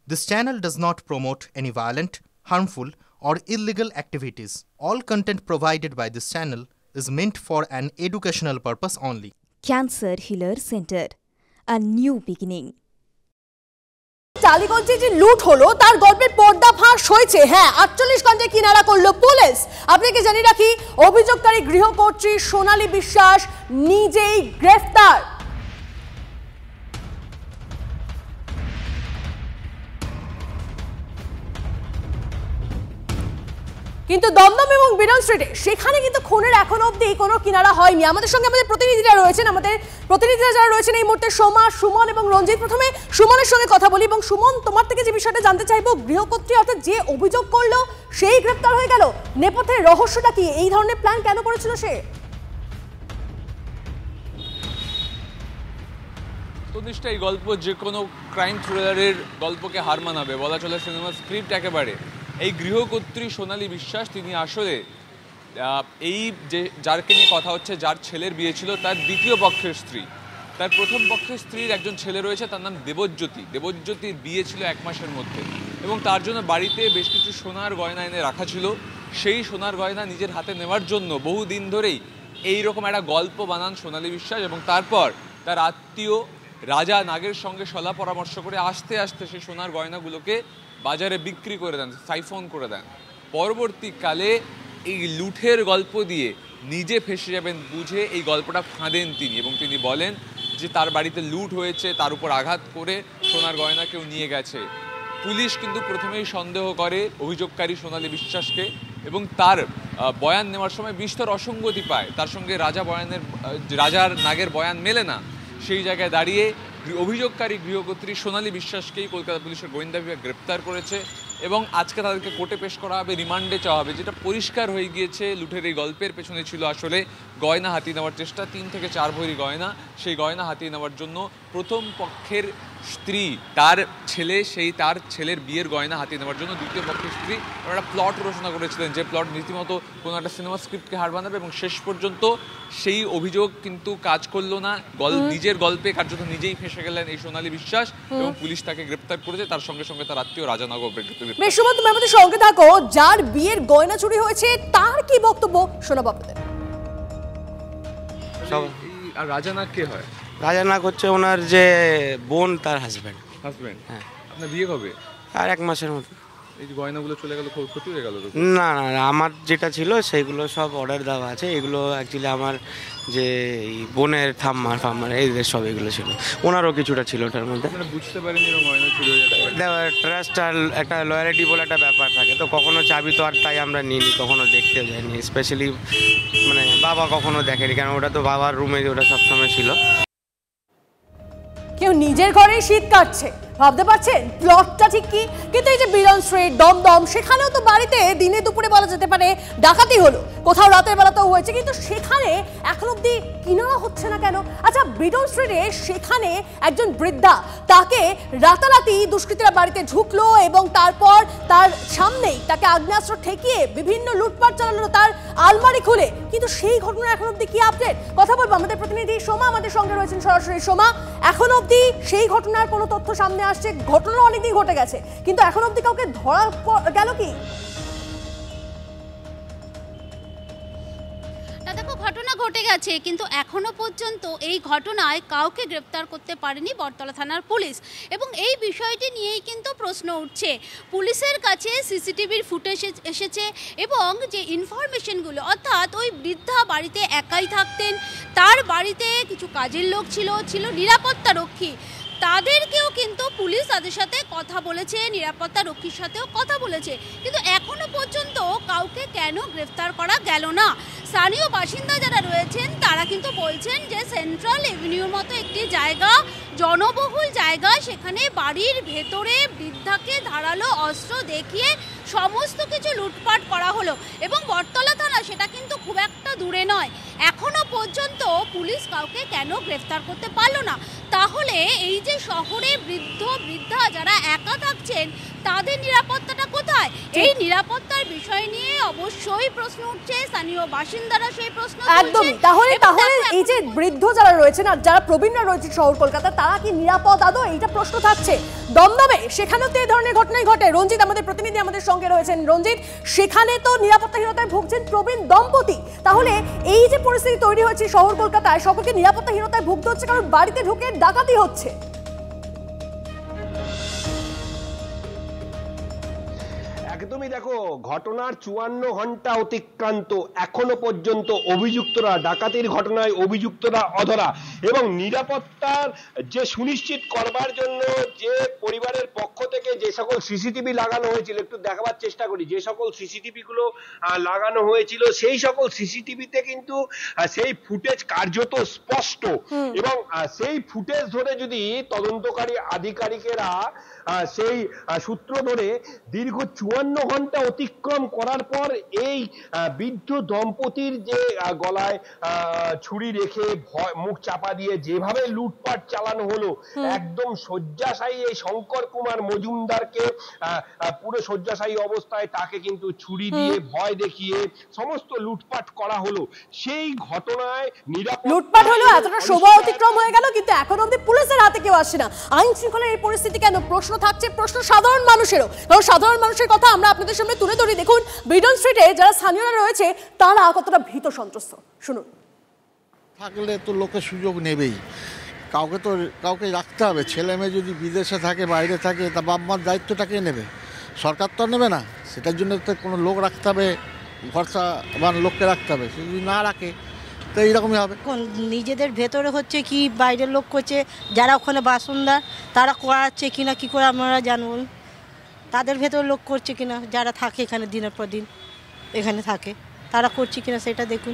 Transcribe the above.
This channel does not promote any violent, harmful, or illegal activities. All content provided by this channel is meant for an educational purpose only. Cancer Healer Center, a new beginning. টালিগঞ্জে যে লুট হলো তার গল্পের পর্দা ফাঁস হয়েছে। হ্যাঁ, 48 কিনারা করলো পুলিশ। আপনাকে জানিয়ে রাখি, অভিযোগকারী গৃহকর্ত্রী সোনালী বিশ্বাস নিজেই গ্রেফতার। কিন্তু দমদম এবং বিডন স্ট্রিটে সেখানে কিন্তু খুনের এখন অবধি কোনো কিনারা হয়নি। আমাদের সঙ্গে আমাদের প্রতিনিধিরা যারা রয়েছেন এই মুহূর্তে সোমা, সুমন এবং রঞ্জিত। প্রথমে সুমনের সঙ্গে কথা বলি। এবং সুমন, তোমার থেকে যে বিষয়টা জানতে চাইবো, গৃহকর্ত্রী অর্থাৎ যে অভিযোগ করলো সেই গ্রেফতার হয়ে গেল, নেপথ্যের রহস্যটা কি? এই ধরনের প্ল্যান কেন করেছিল সে? তনিষ্ঠা, এই গল্প যে কোনো ক্রাইম থ্রিলারের গল্পকে হার মানাবে বলা চলে। সিনেমার স্ক্রিপ্ট একেবারে। এই গৃহকর্ত্রী সোনালী বিশ্বাস, তিনি আসলে এই যে যারকে নিয়ে কথা হচ্ছে, যার ছেলের বিয়ে ছিল, তার দ্বিতীয় পক্ষের স্ত্রী। তার প্রথম পক্ষের স্ত্রীর একজন ছেলে রয়েছে, তার নাম দেবজ্যোতি। দেবজ্যোতির বিয়ে ছিল 1 মাসের মধ্যে, এবং তার জন্য বাড়িতে বেশ কিছু সোনার গয়না এনে রাখা ছিল। সেই সোনার গয়না নিজের হাতে নেওয়ার জন্য বহুদিন ধরেই এইরকম একটা গল্প বানান সোনালী বিশ্বাস, এবং তারপর তার আত্মীয় রাজা নাগের সঙ্গে সলা পরামর্শ করে আস্তে আস্তে সেই সোনার গয়নাগুলোকে বাজারে বিক্রি করে দেন, সাইফোন করে দেন। পরবর্তীকালে এই লুঠের গল্প দিয়ে নিজে ফেঁসে যাবেন বুঝে এই গল্পটা ফাঁদেন তিনি, এবং তিনি বলেন যে তার বাড়িতে লুট হয়েছে, তার উপর আঘাত করে সোনার গয়না কেউ নিয়ে গেছে। পুলিশ কিন্তু প্রথমেই সন্দেহ করে অভিযোগকারী সোনালী বিশ্বাসকে, এবং তার বয়ান নেওয়ার সময় বিস্তর অসঙ্গতি পায়। তার সঙ্গে রাজার নাগের বয়ান মেলে না। সেই জায়গায় দাঁড়িয়ে অভিযোগকারী গৃহকর্ত্রী সোনালী বিশ্বাসকেই কলকাতা পুলিশের গোয়েন্দা বিভাগ গ্রেপ্তার করেছে, এবং আজকে তাদেরকে কোর্টে পেশ করা হবে, রিমান্ডে চাওয়া হবে। যেটা পরিষ্কার হয়ে গিয়েছে, লুঠের এই গল্পের পেছনে ছিল আসলে গয়না হাতিয়ে নেওয়ার চেষ্টা। 3 থেকে 4 ভরি গয়না, সেই গয়না হাতিয়ে নেওয়ার জন্য প্রথম পক্ষের স্ত্রী, তার ছেলে, তার ছেলের বিয়ের গয়না হাতিয়ে নেওয়ার জন্য দ্বিতীয় পক্ষের স্ত্রী একটা প্লট রচনা করেছিলেন, যে প্লট রীতিমতো কোনো একটা সিনেমা স্ক্রিপ্টকে হার বানাবে। এবং শেষ পর্যন্ত সেই অভিযোগ কিন্তু কাজ করলো না। নিজের গল্পে কার্যত নিজেই ফেঁসে গেলেন এই সোনালী বিশ্বাস, এবং পুলিশ তাকে গ্রেপ্তার করেছে। তার সঙ্গে সঙ্গে তার আত্মীয় রাজানগর। তুমি আমাদের সঙ্গে থাকো। যার বিয়ের গয়না চুরি হয়েছে তার কি বক্তব্য শোনাবো আপনাদের। আর রাজানাগ কে হয়? রাজানাগ হচ্ছে ওনার যে বোন, তার হাজবেন্ড। হ্যাঁ। আপনার বিয়ে কবে? আর 1 মাসের মতো। এই যে গয়নাগুলো চলে গেল, ক্ষতি হয়ে গেল? না না, আমার যেটা ছিল সেইগুলো সব অর্ডার দেওয়া আছে। এগুলো অ্যাকচুয়ালি আমার যে বোনের ঠাম্মার এইদের সব এগুলো ছিল। ওনারও কিছুটা ছিল ওটার মধ্যে। বুঝতে পারিনি গয়না চুরি হয়ে যাচ্ছে। ট্রাস্ট আর একটা লয়ালিটি বলে একটা ব্যাপার থাকে, তো কখনো চাবি তো আর তাই আমরা নিইনি, কখনো দেখতে যাইনি। স্পেশালি বাবা কখনো দেখেনি, কারণ ওটা তো বাবার রুমে ওটা সবসময় ছিল। কেউ নিজের ঘরে শীত কাটছে, ভাবতে পারছেন প্লটটা ঠিক কি? কিন্তু এই যে বিডন স্ট্রিট, দমদম, সেখানেও তো বাড়িতে দিনে দুপুরে বলা যেতে পারে ডাকাতি হলো, কোথাও রাতের বেলাতেও হয়েছে, কিন্তু সেখানে এখন অব্দি কিনারা হচ্ছে না কেন? আচ্ছা, বিডন স্ট্রিটে সেখানে একজন বৃদ্ধা, তাকে রাতারাতি দুষ্কৃতীরা বাড়িতে ঢুকলো এবং তারপর তার সামনেই তাকে আগ্নেয়াস্ত্র ঠেকিয়ে বিভিন্ন লুটপাট চালানো, তার আলমারি খুলে। কিন্তু সেই ঘটনা এখন অব্দি কি আপডেট? কথা বলবো আমাদের প্রতিনিধি সোমা আমাদের সঙ্গে রয়েছেন সরাসরি। সোমা, এখন অব্দি সেই ঘটনার কোনো তথ্য সামনে আসছে? ঘটনা অনেকদিন ঘটে গেছে, কিন্তু এখন অব্দি কাউকে ধরা গেল কি? দেখো, ঘটনা ঘটে গেছে, কিন্তু এখনো পর্যন্ত এই ঘটনায় কাউকে গ্রেপ্তার করতে পারেনি বটতলা থানার পুলিশ, এবং এই বিষয়টি নিয়েই কিন্তু প্রশ্ন উঠছে। পুলিশের কাছে সিসিটিভির ফুটেজ এসেছে, এবং যে ইনফরমেশনগুলো, অর্থাৎ ওই বৃদ্ধা বাড়িতে একাই থাকতেন, তার বাড়িতে কিছু কাজের লোক ছিল নিরাপত্তা রক্ষী, তাদেরকেও কিন্তু পুলিশ তাদের সাথে কথা বলেছে, নিরাপত্তা রক্ষীর সাথেও কথা বলেছে, কিন্তু এখনো পর্যন্ত কাউকে কেন গ্রেফতার করা গেল না? স্থানীয় বাসিন্দা যারা রয়েছেন তারা কিন্তু বলছেন যে সেন্ট্রাল এভিনিউর মতো একটি জায়গা, জনবহুল জায়গা, সেখানে বাড়ির ভেতরে বৃদ্ধাকে ধারালো অস্ত্র দেখিয়ে সমস্ত কিছু লুটপাট করা হলো, এবং বটতলা থানা সেটা কিন্তু খুব একটা দূরে নয়। এখনো পর্যন্ত পুলিশ কাউকে কেন গ্রেফতার করতে পারলো না? তাহলে এই যে শহরে বৃদ্ধা যারা একা থাকছেন, তাদের নিরাপত্তাটা কোথায়? নয়। এই নিরাপত্তার বিষয় নিয়ে অবশ্যই প্রশ্ন উঠছে, স্থানীয় বাসিন্দারা সেই প্রশ্ন একদমই। তাহলে এই যে বৃদ্ধ যারা রয়েছেন আর যারা প্রবীণরা রয়েছে শহর কলকাতা, তারা কি নিরাপদ আদৌ, এইটা প্রশ্ন থাকছে। দমদমে সেখানেও তো এই ধরনের ঘটনাই ঘটে। রঞ্জিত আমাদের প্রতিনিধি আমাদের সঙ্গে রয়েছেন। রঞ্জিত, সেখানে তো নিরাপত্তাহীনতায় ভুগছেন প্রবীণ দম্পতি, তাহলে এই যে পরিস্থিতি তৈরি হয়েছে শহর কলকাতায়, সকলকে নিরাপত্তাহীনতায় ভুগতে হচ্ছে কারণ বাড়িতে ঢুকে ডাকাতি হচ্ছে। একদমই, দেখো ঘটনার 54 ঘন্টা অতিক্রান্ত, এখনো পর্যন্ত অভিযুক্তরা, ডাকাতির ঘটনায় অভিযুক্তরা অধরা, এবং নিরাপত্তার যে সুনিশ্চিত করবার জন্য যে পরিবারের পক্ষ থেকে যে সকল সিসিটিভি লাগানো হয়েছিল, একটু দেখাবার চেষ্টা করি, যে সকল সিসিটিভি গুলো লাগানো হয়েছিল সেই সকল সিসিটিভিতে কিন্তু সেই ফুটেজ কার্যত স্পষ্ট, এবং সেই ফুটেজ ধরে যদি তদন্তকারী আধিকারিকেরা সেই সূত্র ধরে দীর্ঘ 54 ঘন্টা অতিক্রম করার পর এই বৃদ্ধ দম্পতির যে গলায় ছুরি রেখে মুখ চাপা দিয়ে যেভাবে লুটপাট চালানো হলো, একদম শয্যাশায়ী এই শঙ্কর কুমার মজুমদারকে পুরো শয্যাশায়ী অবস্থায় তাকে কিন্তু ছুরি দিয়ে ভয় দেখিয়ে সমস্ত লুটপাট করা হলো। সেই ঘটনায় লুটপাট হলো, এতটা শোভা অতিক্রম হয়ে গেল, কিন্তু এখন অবধি পুলিশের হাতে কেউ আসছে না। আইন শৃঙ্খলার এই পরিস্থিতি কেন? প্রশ্ন থাকছে, প্রশ্ন সাধারণ মানুষেরও, কারণ সাধারণ মানুষের কথা আমরা আপনাদের সামনে তুলে ধরি। দেখুন ব্রিডন স্ট্রিটে যারা স্থানীয়রা রয়েছে তারা কতটা ভীত সন্ত্রস্ত, শুনুন। থাকলে তো লোকে সুযোগ নেবেই, কাউকে রাখতে হবে। ছেলে মেয়ে যদি বিদেশে থাকে, বাইরে থাকে, তা বাপ মার দায়িত্বটা কে নেবে? সরকার তো নেবে না, সেটার জন্য তো কোনো লোক রাখতে হবে, ভরসাবান লোককে রাখতে হবে। সে যদি না রাখে তো এইরকমই হবে। নিজেদের ভেতরে হচ্ছে কি বাইরের লোক করছে, যারা ওখানে বাসিন্দা তারা করাচ্ছে কিনা কি করে আমরা জানবো? তাদের ভেতরে লোক করছে কিনা, যারা থাকে এখানে দিনের পর দিন এখানে থাকে, তারা করছে কিনা সেটা দেখুন।